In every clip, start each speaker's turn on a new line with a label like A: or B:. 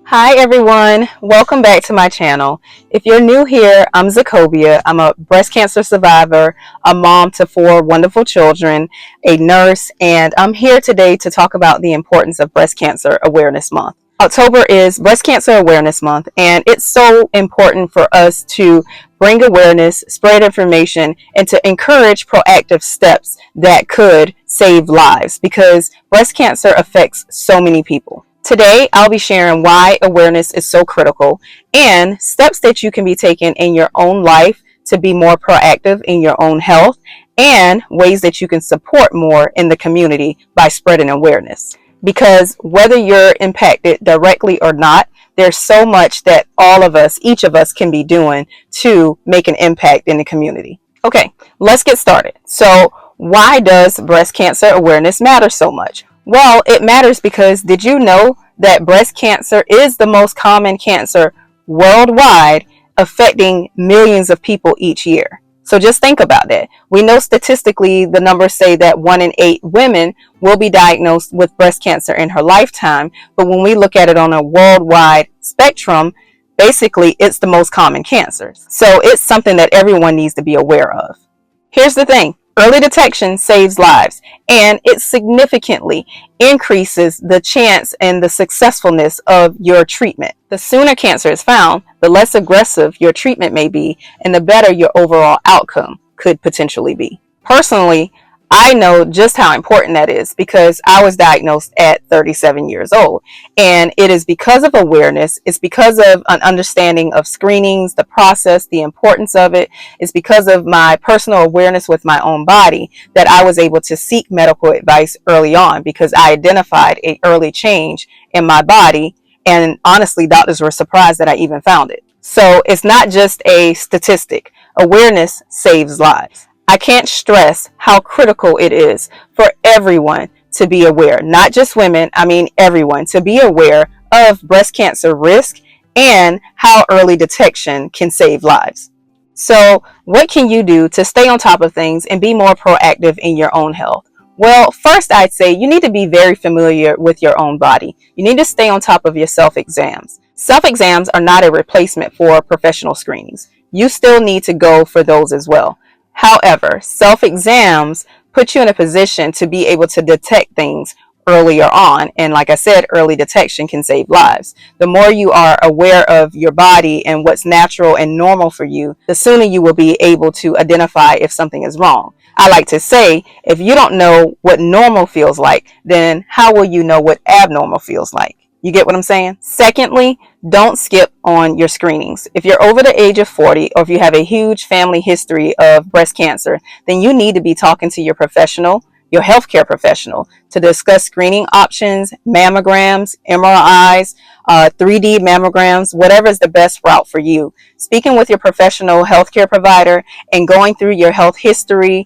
A: Hi everyone, welcome back to my channel. If you're new here, I'm Zacobia. I'm a breast cancer survivor, a mom to 4 wonderful children, a nurse, and I'm here today to talk about the importance of Breast Cancer Awareness Month. October is Breast Cancer Awareness Month, and it's so important for us to bring awareness, spread information, and to encourage proactive steps that could save lives because breast cancer affects so many people. Today, I'll be sharing why awareness is so critical and steps that you can be taking in your own life to be more proactive in your own health and ways that you can support more in the community by spreading awareness. Because whether you're impacted directly or not, there's so much that all of us, each of us can be doing to make an impact in the community. Okay, let's get started. So why does breast cancer awareness matter so much? Well, it matters because did you know that breast cancer is the most common cancer worldwide, affecting millions of people each year? So just think about that. We know statistically the numbers say that 1 in 8 women will be diagnosed with breast cancer in her lifetime. But when we look at it on a worldwide spectrum, basically it's the most common cancer. So it's something that everyone needs to be aware of. Here's the thing. Early detection saves lives, and it significantly increases the chance and the successfulness of your treatment. The sooner cancer is found, the less aggressive your treatment may be, and the better your overall outcome could potentially be. Personally, I know just how important that is because I was diagnosed at 37 years old. And it is because of awareness, it's because of an understanding of screenings, the process, the importance of it. It's because of my personal awareness with my own body that I was able to seek medical advice early on because I identified an early change in my body. And honestly, doctors were surprised that I even found it. So it's not just a statistic. Awareness saves lives. I can't stress how critical it is for everyone to be aware, not just women, I mean everyone, to be aware of breast cancer risk and how early detection can save lives. So what can you do to stay on top of things and be more proactive in your own health? Well, first I'd say you need to be very familiar with your own body. You need to stay on top of your self-exams. Self-exams are not a replacement for professional screenings. You still need to go for those as well. However, self-exams put you in a position to be able to detect things earlier on. And like I said, early detection can save lives. The more you are aware of your body and what's natural and normal for you, the sooner you will be able to identify if something is wrong. I like to say, if you don't know what normal feels like, then how will you know what abnormal feels like? You get what I'm saying? Secondly, don't skip on your screenings. If you're over the age of 40 or if you have a huge family history of breast cancer, then you need to be talking to your professional, your healthcare professional, to discuss screening options, mammograms, MRIs, 3D mammograms, whatever is the best route for you. Speaking with your professional healthcare provider and going through your health history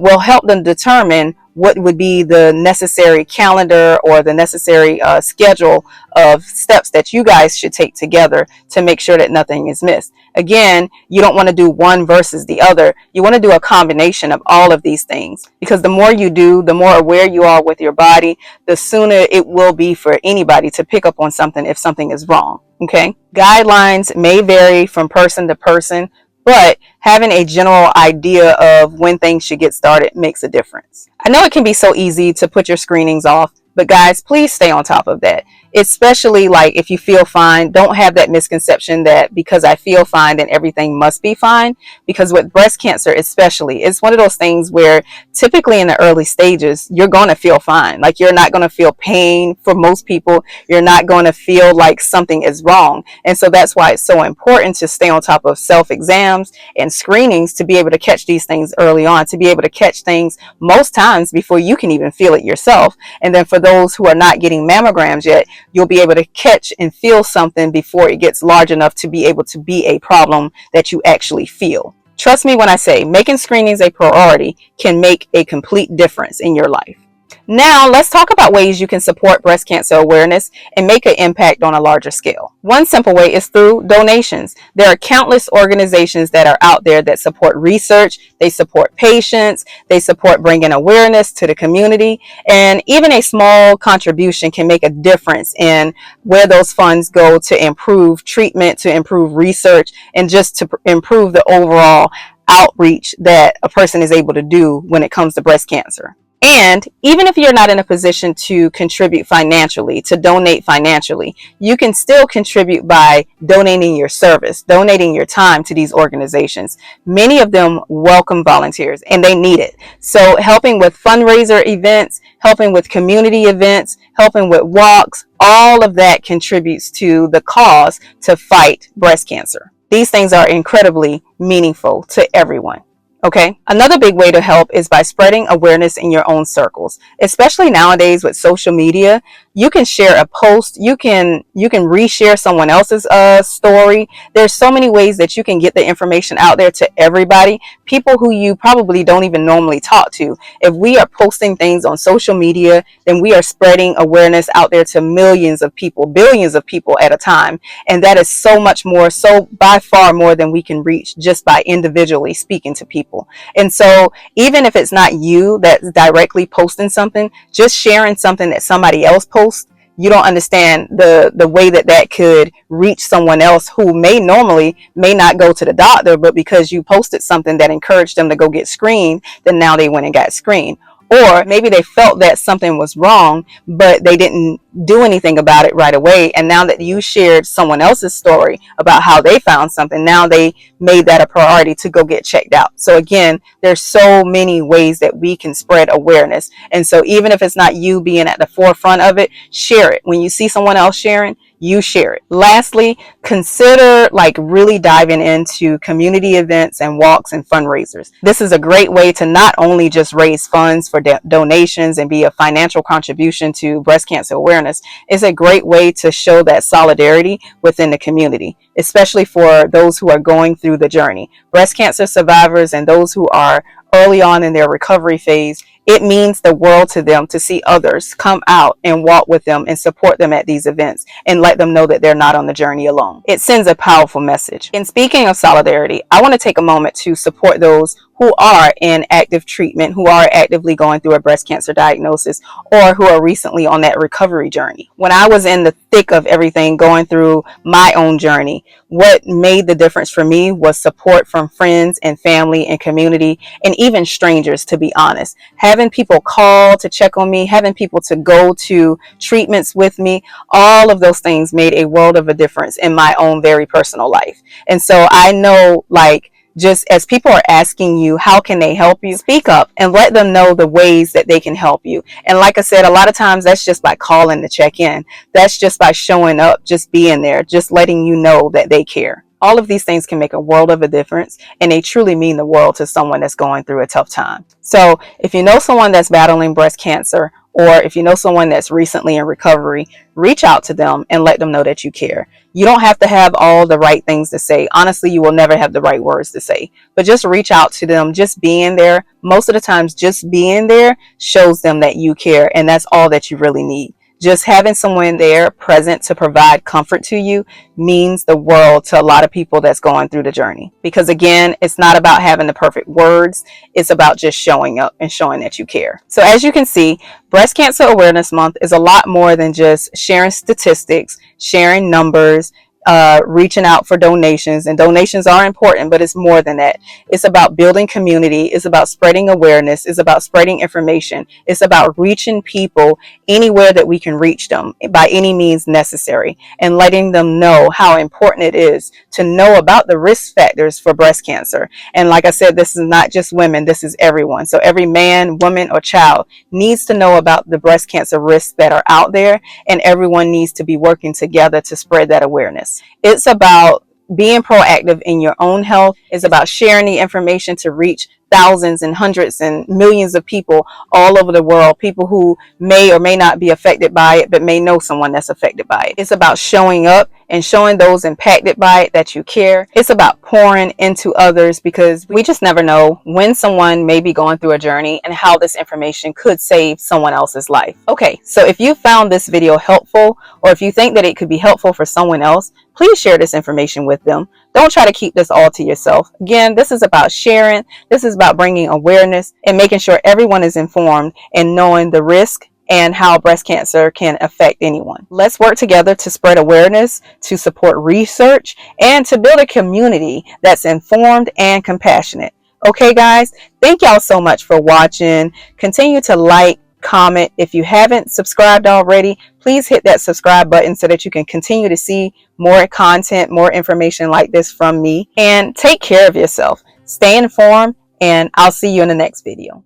A: will help them determine what would be the necessary calendar or the necessary schedule of steps that you guys should take together to make sure that nothing is missed. Again, you don't want to do one versus the other. You want to do a combination of all of these things because the more you do, the more aware you are with your body, the sooner it will be for anybody to pick up on something if something is wrong. Okay? Guidelines may vary from person to person, but having a general idea of when things should get started makes a difference. I know it can be so easy to put your screenings off, but guys, please stay on top of that. Especially like if you feel fine, don't have that misconception that because I feel fine, then everything must be fine. Because with breast cancer especially, it's one of those things where typically in the early stages, you're going to feel fine. Like you're not going to feel pain for most people. You're not going to feel like something is wrong. And so that's why it's so important to stay on top of self-exams and screenings to be able to catch these things early on, to be able to catch things most times before you can even feel it yourself. And then for those who are not getting mammograms yet, you'll be able to catch and feel something before it gets large enough to be able to be a problem that you actually feel. Trust me when I say making screenings a priority can make a complete difference in your life. Now, let's talk about ways you can support breast cancer awareness and make an impact on a larger scale. One simple way is through donations. There are countless organizations that are out there that support research, they support patients, they support bringing awareness to the community, and even a small contribution can make a difference in where those funds go to improve treatment, to improve research, and just to improve the overall outreach that a person is able to do when it comes to breast cancer. And even if you're not in a position to contribute financially, to donate financially, you can still contribute by donating your service, donating your time to these organizations. Many of them welcome volunteers and they need it. So helping with fundraiser events, helping with community events, helping with walks, all of that contributes to the cause to fight breast cancer. These things are incredibly meaningful to everyone. Okay. Another big way to help is by spreading awareness in your own circles, especially nowadays with social media. You can share a post. You can reshare someone else's story. There's so many ways that you can get the information out there to everybody, people who you probably don't even normally talk to. If we are posting things on social media, then we are spreading awareness out there to millions of people, billions of people at a time. And that is so much more, so by far more than we can reach just by individually speaking to people. And so even if it's not you that's directly posting something, just sharing something that somebody else posts, you don't understand the way that that could reach someone else who may not go to the doctor, but because you posted something that encouraged them to go get screened, then now they went and got screened. Or maybe they felt that something was wrong, but they didn't do anything about it right away. And now that you shared someone else's story about how they found something, now they made that a priority to go get checked out. So again, there's so many ways that we can spread awareness. And so even if it's not you being at the forefront of it, share it. When you see someone else sharing, you share it. Lastly, consider really diving into community events and walks and fundraisers. This is a great way to not only just raise funds for donations and be a financial contribution to breast cancer awareness. It's a great way to show that solidarity within the community, especially for those who are going through the journey. Breast cancer survivors and those who are early on in their recovery phase, it means the world to them to see others come out and walk with them and support them at these events and let them know that they're not on the journey alone. It sends a powerful message. And speaking of solidarity, I want to take a moment to support those who are in active treatment, who are actively going through a breast cancer diagnosis, or who are recently on that recovery journey. When I was in the thick of everything, going through my own journey, what made the difference for me was support from friends and family and community, and even strangers, to be honest. Having people call to check on me, having people to go to treatments with me, all of those things made a world of a difference in my own very personal life. And so I know, just as people are asking you, how can they help you? Speak up and let them know the ways that they can help you. And like I said, a lot of times that's just by calling to check in. That's just by showing up, just being there, just letting you know that they care. All of these things can make a world of a difference, and they truly mean the world to someone that's going through a tough time. So if you know someone that's battling breast cancer, or if you know someone that's recently in recovery, reach out to them and let them know that you care. You don't have to have all the right things to say. Honestly, you will never have the right words to say, but just reach out to them. Just being there, most of the times, just being there shows them that you care, and that's all that you really need. Just having someone there present to provide comfort to you means the world to a lot of people that's going through the journey. Because again, it's not about having the perfect words. It's about just showing up and showing that you care. So as you can see, Breast Cancer Awareness Month is a lot more than just sharing statistics, sharing numbers, reaching out for donations. And donations are important, but it's more than that. It's about building community. It's about spreading awareness. It's about spreading information. It's about reaching people anywhere that we can reach them by any means necessary, and letting them know how important it is to know about the risk factors for breast cancer. And like I said, this is not just women, this is everyone. So every man, woman, or child needs to know about the breast cancer risks that are out there, and everyone needs to be working together to spread that awareness. It's about being proactive in your own health. It's about sharing the information to reach thousands and hundreds and millions of people all over the world, people who may or may not be affected by it, but may know someone that's affected by it. It's about showing up and showing those impacted by it that you care. It's about pouring into others, because we just never know when someone may be going through a journey and how this information could save someone else's life. Okay, so if you found this video helpful, or if you think that it could be helpful for someone else, please share this information with them. Don't try to keep this all to yourself. Again, this is about sharing. This is about bringing awareness and making sure everyone is informed and knowing the risk and how breast cancer can affect anyone. Let's work together to spread awareness, to support research, and to build a community that's informed and compassionate. Okay, guys, thank y'all so much for watching. Continue to like, comment. If you haven't subscribed already, please hit that subscribe button so that you can continue to see more content, more information like this from me. And take care of yourself. Stay informed, and I'll see you in the next video.